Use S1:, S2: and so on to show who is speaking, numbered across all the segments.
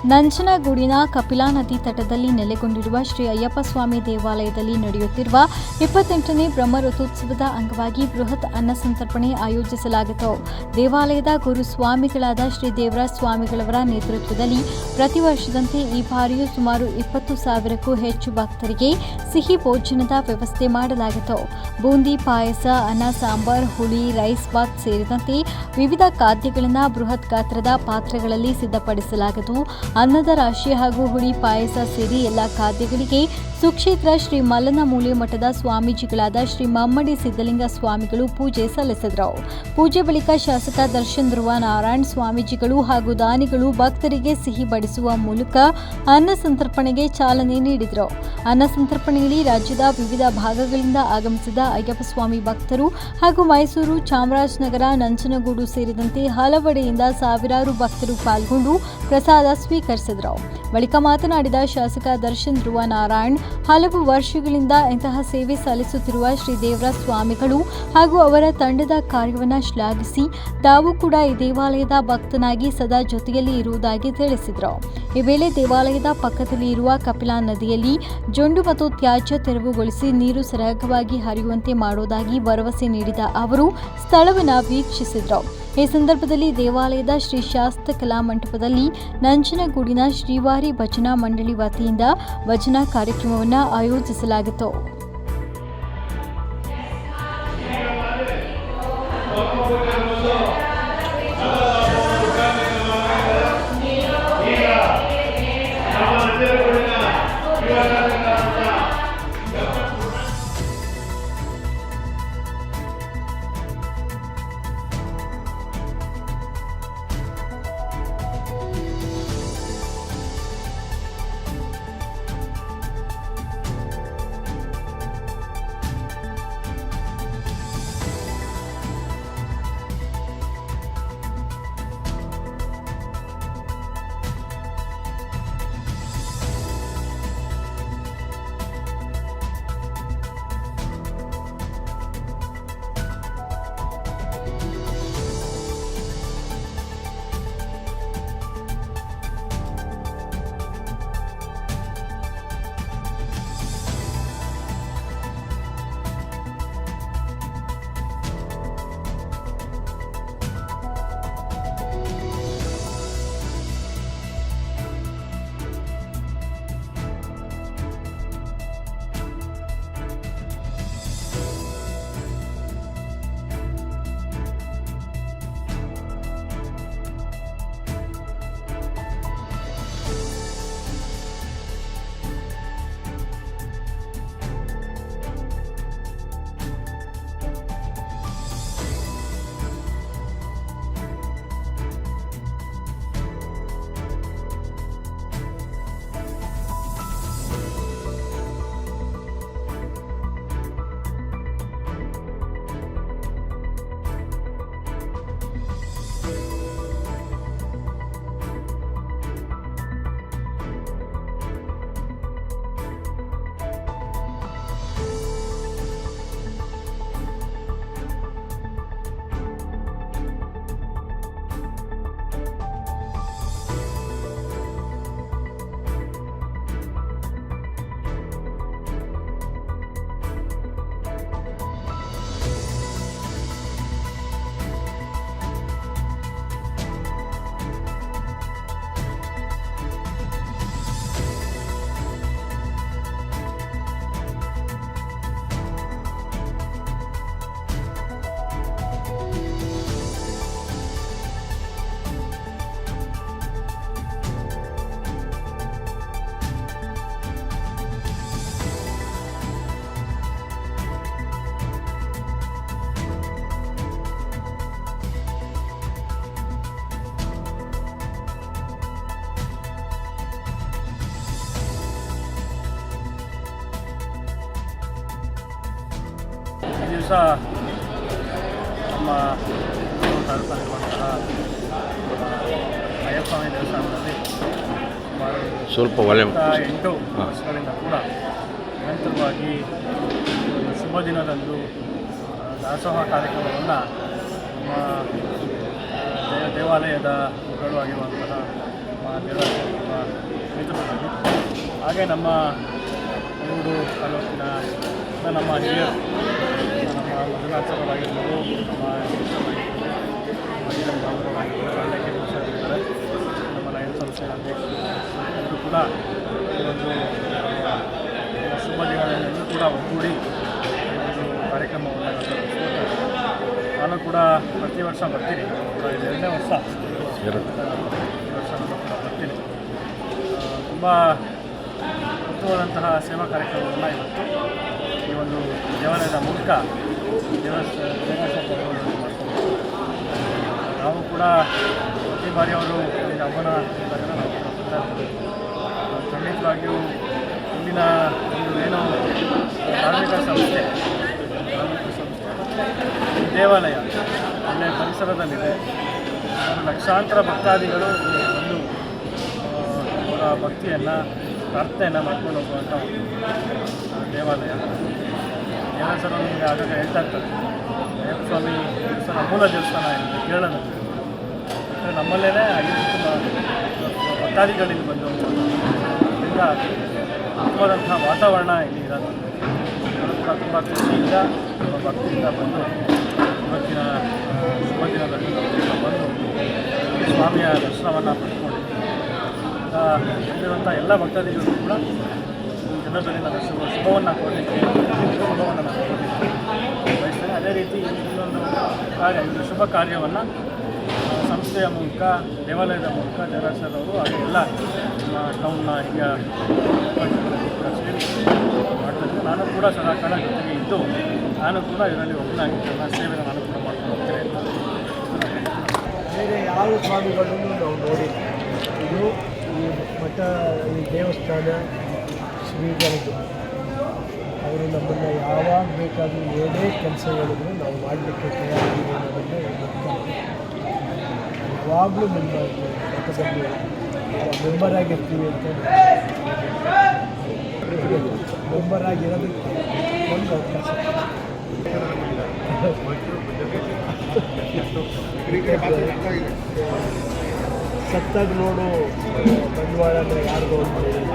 S1: ನಂಜನಗೂಡಿನ ಕಪಿಲಾ ನದಿ ತಟದಲ್ಲಿ ನೆಲೆಗೊಂಡಿರುವ ಶ್ರೀ ಅಯ್ಯಪ್ಪ ಸ್ವಾಮಿ ದೇವಾಲಯದಲ್ಲಿ ನಡೆಯುತ್ತಿರುವ 28ನೇ ಬ್ರಹ್ಮರಥೋತ್ಸವದ ಅಂಗವಾಗಿ ಬೃಹತ್ ಅನ್ನ ಸಂತರ್ಪಣೆ ಆಯೋಜಿಸಲಾಗಿತ್ತು. ದೇವಾಲಯದ ಗುರು ಸ್ವಾಮಿಗಳಾದ ಶ್ರೀ ದೇವರಾಜ ಸ್ವಾಮಿಗಳವರ ನೇತೃತ್ವದಲ್ಲಿ ಪ್ರತಿ ವರ್ಷದಂತೆ ಈ ಬಾರಿಯೂ ಸುಮಾರು 20,000ಕ್ಕೂ ಹೆಚ್ಚು ಭಕ್ತರಿಗೆ ಸಿಹಿ ಭೋಜನದ ವ್ಯವಸ್ಥೆ ಮಾಡಲಾಗಿತ್ತು. ಬೂಂದಿ ಪಾಯಸ, ಅನ್ನ ಸಾಂಬಾರ್, ಹುಳಿ, ರೈಸ್ ಬಾತ್ ಸೇರಿದಂತೆ ವಿವಿಧ ಖಾದ್ಯಗಳನ್ನು ಬೃಹತ್ ಗಾತ್ರದ ಪಾತ್ರೆಗಳಲ್ಲಿ ಸಿದ್ಧಪಡಿಸಲಾಗಿತ್ತು. ಅನ್ನದ ರಾಶಿ ಹಾಗೂ ಹುಳಿ ಪಾಯಸ ಸೇರಿ ಎಲ್ಲ ಖಾದ್ಯಗಳಿಗೆ ಸುಕ್ಷೇತ್ರ ಶ್ರೀ ಮಲ್ಲನ ಮೂಲೆ ಮಠದ ಸ್ವಾಮೀಜಿಗಳಾದ ಶ್ರೀ ಮಮ್ಮಡಿ ಸಿದ್ದಲಿಂಗ ಸ್ವಾಮಿಗಳು ಪೂಜೆ ಸಲ್ಲಿಸಿದರು. ಪೂಜೆ ಬಳಿಕ ಶಾಸಕ ದರ್ಶನ್ ಧ್ರುವ ನಾರಾಯಣ್ ಸ್ವಾಮೀಜಿಗಳು ಹಾಗೂ ದಾನಿಗಳು ಭಕ್ತರಿಗೆ ಸಿಹಿ ಬಡಿಸುವ ಮೂಲಕ ಅನ್ನ ಸಂತರ್ಪಣೆಗೆ ಚಾಲನೆ ನೀಡಿದರು. ಅನ್ನ ಸಂತರ್ಪಣೆಯಲ್ಲಿ ರಾಜ್ಯದ ವಿವಿಧ ಭಾಗಗಳಿಂದ ಆಗಮಿಸಿದ ಅಯ್ಯಪ್ಪ ಸ್ವಾಮಿ ಭಕ್ತರು ಹಾಗೂ ಮೈಸೂರು, ಚಾಮರಾಜನಗರ, ನಂಜನಗೂಡು ಸೇರಿದಂತೆ ಹಲವೆಡೆಯಿಂದ ಸಾವಿರಾರು ಭಕ್ತರು ಪಾಲ್ಗೊಂಡು ಪ್ರಸಾದ ಸ್ವೀಕರಿಸಿದರು. ಬಳಿಕ ಮಾತನಾಡಿದ ಶಾಸಕ ದರ್ಶನ್ ಧ್ರುವ ನಾರಾಯಣ್, ಹಲವು ವರ್ಷಗಳಿಂದ ಇಂತಹ ಸೇವೆ ಸಲ್ಲಿಸುತ್ತಿರುವ ಶ್ರೀ ದೇವರಾಜ ಸ್ವಾಮಿಗಳು ಹಾಗೂ ಅವರ ತಂಡದ ಕಾರ್ಯವನ್ನು ಶ್ಲಾಘಿಸಿ ತಾವು ಕೂಡ ಈ ದೇವಾಲಯದ ಭಕ್ತನಾಗಿ ಸದಾ ಜೊತೆಯಲ್ಲಿ ಇರುವುದಾಗಿ ತಿಳಿಸಿದರು. ಈ ವೇಳೆ ದೇವಾಲಯದ ಪಕ್ಕದಲ್ಲಿ ಇರುವ ಕಪಿಲಾ ನದಿಯಲ್ಲಿ ಜೊಂಡು ಮತ್ತು ತ್ಯಾಜ್ಯ ತೆರವುಗೊಳಿಸಿ ನೀರು ಸರಾಗವಾಗಿ ಹರಿಯುವಂತೆ ಮಾಡುವುದಾಗಿ ಭರವಸೆ ನೀಡಿದ ಅವರು ಸ್ಥಳವನ್ನು ವೀಕ್ಷಿಸಿದರು. ಈ ಸಂದರ್ಭದಲ್ಲಿ ದೇವಾಲಯದ ಶ್ರೀ ಶಾಸ್ತ್ರ ಕಲಾ ಮಂಟಪದಲ್ಲಿ ನಂಜನಗೂಡಿನ ಶ್ರೀವಾರಿ ಭಜನಾ ಮಂಡಳಿ ವತಿಯಿಂದ ಭಜನಾ ಕಾರ್ಯಕ್ರಮವನ್ನು ಆಯೋಜಿಸಲಾಗಿತ್ತು.
S2: ದಿವಸ ನಮ್ಮ ತಾಲೂಕಲ್ಲಿರುವಂತಹ ಅಯ್ಯಪ್ಪ ಸ್ವಾಮಿ ದೇವಸ್ಥಾನದಲ್ಲಿ ಸುಮಾರು 8 ವರ್ಷಗಳಿಂದ ಕೂಡ ನಿರಂತರವಾಗಿ ಶುಭ ದಿನದಂದು ದಾಸೋಹ ಕಾರ್ಯಕ್ರಮವನ್ನು ನಮ್ಮ ದೇವಾಲಯದ ಮುಖಂಡರಾಗಿರುವಂತಹ ಹಾಗೆ ನಮ್ಮ ಊರು ತಾಲೂಕಿನ ನಮ್ಮ ಹಿರಿಯರು, ನಮ್ಮ ಮಂಜುನಾಥರಾಗಿರ್ಬೋದು, ನಮ್ಮ ನಮ್ಮ ಲಯನ್ ಸಂಸ್ಥೆ ಅಧ್ಯಕ್ಷರು ಕೂಡ ಈ ಒಂದು ಶುಭ ದಿನಗಳನ್ನು ಕೂಡ ಒಗ್ಗೂಡಿ ಒಂದು ಕಾರ್ಯಕ್ರಮವನ್ನು ನಡೆಸ್ಕೊಳ್ತಾರೆ. ನಾನು ಕೂಡ ಪ್ರತಿ ವರ್ಷ ಬರ್ತೀನಿ, ಇದು 2ನೇ ವರ್ಷ. ಈ ವರ್ಷ ನಾನು ಕೂಡ ಬರ್ತೀನಿ. ತುಂಬ ಉತ್ತಮವಾದಂತಹ ಸೇವಾ ಕಾರ್ಯಕ್ರಮವನ್ನು ಇವತ್ತು ಈ ಒಂದು ದೇವಾಲಯದ ಮೂಲಕ ಮಾಡ್ಕೊಂಡು ನಾವು ಕೂಡ ಪ್ರತಿ ಬಾರಿ ಅವರು ಹಬ್ಬನ ಇದ್ದಾಗ ನಾವು ಕೂಡ ಬರ್ತಾ ಇರ್ತೀವಿ. ಖಂಡಿತವಾಗಿಯೂ ಇಲ್ಲಿನ ಒಂದು ಏನು ಧಾರ್ಮಿಕ ಸಂಸ್ಥೆ ಮತ್ತು ದೇವಾಲಯ ಅಲ್ಲೇ ಪರಿಸರದಲ್ಲಿದೆ. ಲಕ್ಷಾಂತರ ಭಕ್ತಾದಿಗಳು ಒಂದು ಅವರ ಭಕ್ತಿಯನ್ನು ಪ್ರಾರ್ಥನೆಯನ್ನು ಮಾಡ್ಕೊಂಡು ಹೋಗುವಂಥ ಒಂದು ದೇವಾಲಯ. ಸರ್ ನಮಗೆ ಆಗಾಗ ಹೇಳ್ತಾ ಇರ್ತಾರೆ, ಅಯ್ಯಪ್ಪ ಸ್ವಾಮಿ ದೇವಸ್ಥಾನ ಮೂಲ ದೇವಸ್ಥಾನ ಇದೆ ಕೇರಳದಲ್ಲಿ. ನಮ್ಮಲ್ಲೇ 5 ಭಕ್ತಾದಿಗಳಿಲ್ಲಿ ಬಂದು ಇದರಿಂದ ಉತ್ತಮವಾದಂತಹ ವಾತಾವರಣ ಇಲ್ಲಿ ಇರೋದು ಕೂಡ ತುಂಬ ಖುಷಿಯಿಂದ ತುಂಬ ಭಕ್ತಿಯಿಂದ ಬಂದು ಇವತ್ತಿನ ಶುಭ ದಿನದಲ್ಲಿ ಬಂದು ಸ್ವಾಮಿಯ ದರ್ಶನವನ್ನು ಪಡ್ಕೊಂಡು ಇಲ್ಲಿರುವಂಥ ಎಲ್ಲ ಭಕ್ತಾದಿಗಳು ಕೂಡ ಜನರಲ್ಲಿ ನನ್ನ ಶುಭವನ್ನು ಕೊಡಲಿಕ್ಕೆ ಶುಭವನ್ನು ನಾನು ಬಯಸ್ತೇನೆ. ಅದೇ ರೀತಿ ಇನ್ನೊಂದು ಕಾರ್ಯ, ಇದು ಶುಭ ಕಾರ್ಯವನ್ನು ಸಂಸ್ಥೆಯ ಮೂಲಕ, ದೇವಾಲಯದ ಮೂಲಕ ಜಯರಾಜ್ ಅವರು ಹಾಗೆ ಎಲ್ಲ ಟೌನ್ನ ಈಗ ಕೂಡ ಸೇರಿ ಮಾಡ್ತಾರೆ. ನಾನು ಕೂಡ ಸದಾಕಾಲ ಜೊತೆಗೆ ಇದ್ದು ನಾನು ಕೂಡ ಇದರಲ್ಲಿ ಒಬ್ಬನಾಗಿ ನನ್ನ ಸೇವೆಯನ್ನು ನಾನು ಕೂಡ ಮಾಡ್ಕೊಂಡು ಹೋಗ್ತೇನೆ ಅಂತ
S3: ಬೇರೆ ಯಾವ ಸ್ವಾಮಿಗಳನ್ನು ನಾವು ನೋಡಿಲ್ಲ. ಇದು ಈ ಮಠ, ಈ ದೇವಸ್ಥಾನ ಶ್ರೀಗಳದ್ದು ಅವರು ನಮ್ಮನ್ನು ಯಾವಾಗ ಬೇಕಾದರೂ ಏನೇ ಕೆಲಸ ಹೇಳಿದ್ರು ನಾವು ಮಾಡಲಿಕ್ಕೆ ತಯಾರಿದ್ದೀವಿ ಅನ್ನೋದನ್ನು ಯಾವಾಗಲೂ ನಿಮ್ಮ ಮಠದಲ್ಲಿ ಮೆಂಬರ್ ಆಗಿರ್ತೀವಿ ಅಂತ ಮೆಂಬರ್ ಆಗಿರೋದಕ್ಕೆ ಒಂದು ಅವಕಾಶ. ಸತ್ತಾಗ ನೋಡು ಬಂಡವಾಳ ಅಂದರೆ ಯಾರಿಗೂ ಒಂದು ಹೇಳಿಲ್ಲ.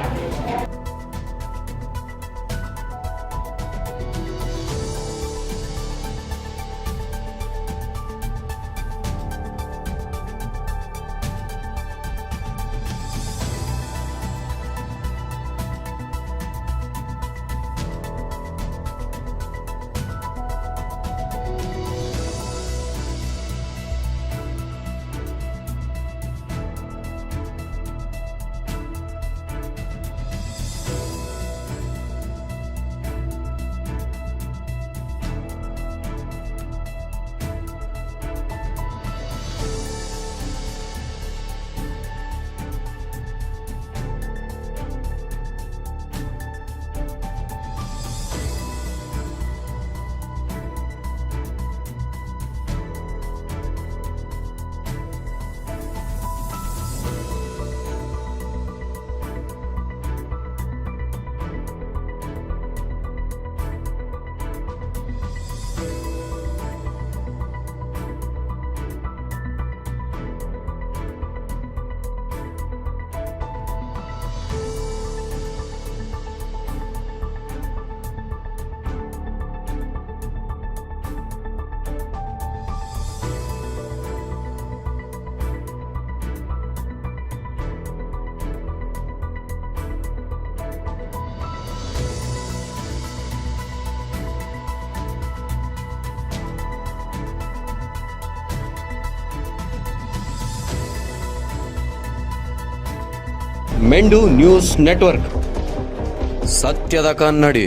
S4: ಮೆಂಡು ನ್ಯೂಸ್ ನೆಟ್ವರ್ಕ್, ಸತ್ಯದ ಕನ್ನಡಿ.